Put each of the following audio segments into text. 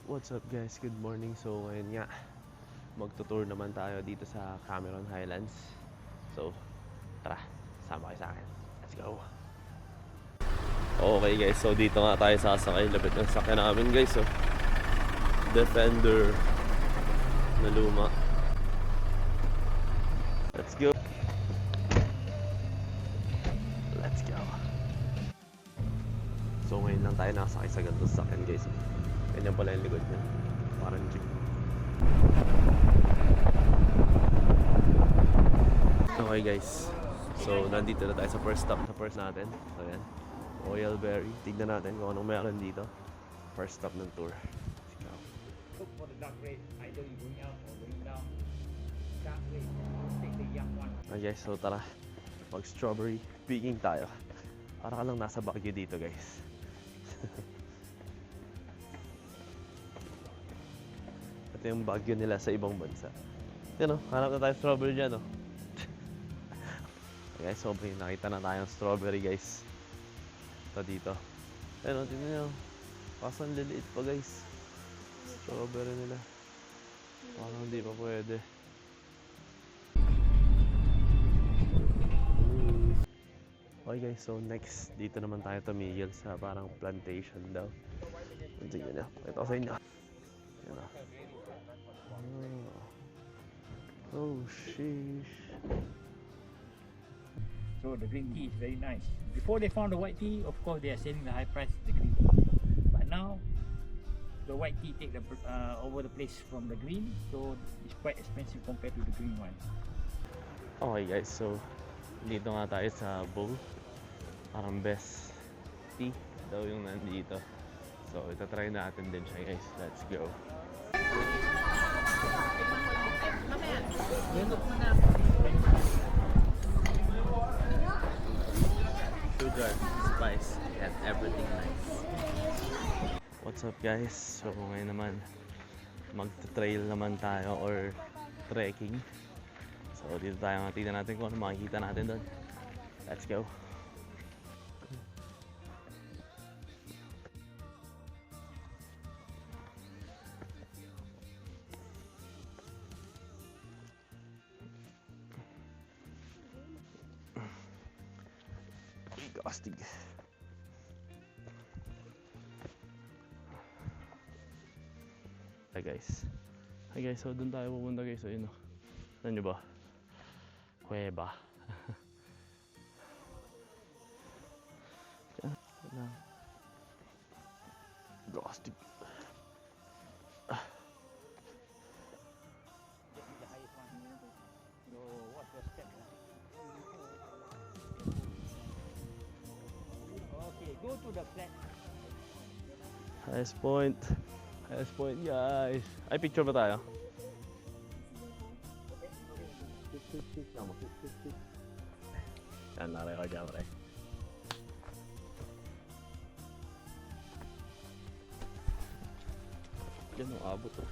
What's up guys? Good morning. So ngayon nga, magtutour naman tayo dito sa Cameron Highlands. So, tara, sama kayo sa akin. Let's go! Okay guys, so dito nga tayo sasakay. Lapit ng sakyan namin guys. So, Defender na luma. Let's go! Let's go! So ngayon lang tayo nakasakay sa ganito sakyan guys. Ganyan pala yung likod niya. Parang jeep. Okay guys. So nandito na tayo sa first stop. Sa first natin. So yan. Oilberry. Tignan natin kung anong meron dito. First stop ng tour. Let's go. Look for the dark red. Either you going up or going down. Dark red. Take the young one. Okay guys, so tara. Pag strawberry picking tayo. Para ka lang nasa Baguio dito guys. Ito yung Baguio nila sa ibang bansa. Yan o, hanap na tayo strawberry dyan o. Okay guys, sobrang nakita na tayong strawberry guys. Ito dito. Ayan o, tingnan nyo. Kaso ang liliit pa guys. Strawberry nila. Parang hindi pa pwede. Okay guys, so next, dito naman tayo tumigil sa parang plantation daw. Tingnan nyo, ito sa inyo. Yan o. Oh, sheesh. So the green tea is very nice. Before they found the white tea, of course they are selling the high price the green tea. But now the white tea take the over the place from the green, so it's quite expensive compared to the green one. Okay guys, so dito nga tayo sa bowl. Parang best tea daw yung nandito. So itatry natin din siya guys. Let's go. Sugar, spice, and everything nice. What's up guys? So ngayon naman magta-trail naman tayo or trekking. So dito tayo, tingnan natin kung ano makikita natin doon. Let's go. Astig. Hi guys. Hi guys, so doon tayo pupunta guys. So yun o. Saan nyo ba? Kuweba. Gastig. The highest one. So what's your step? Okay, go to the flat. Highest point. Highest point guys. Ay, picture ba tayo? Yan, na-record yan, pre. Yan ang abot oh.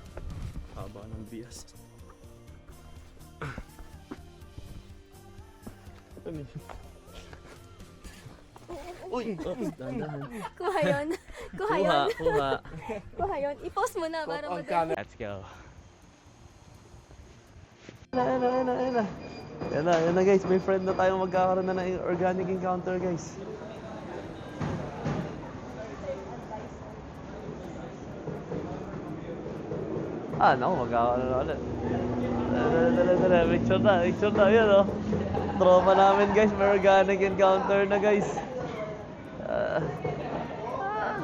Haba ng bias. Ano yun? Uy! Oh, dahan-dahan. Kuha yun. Kuha yun. Kuha. Kuha yun. I-post mo na para madali. Let's go. Yan na guys. May friend na tayo magkakaroon na ng organic encounter guys. Naku, magkakaroon na ulit. Dala. Picture na. Yan o. Tropa namin guys. May organic encounter na guys.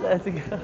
Let's go.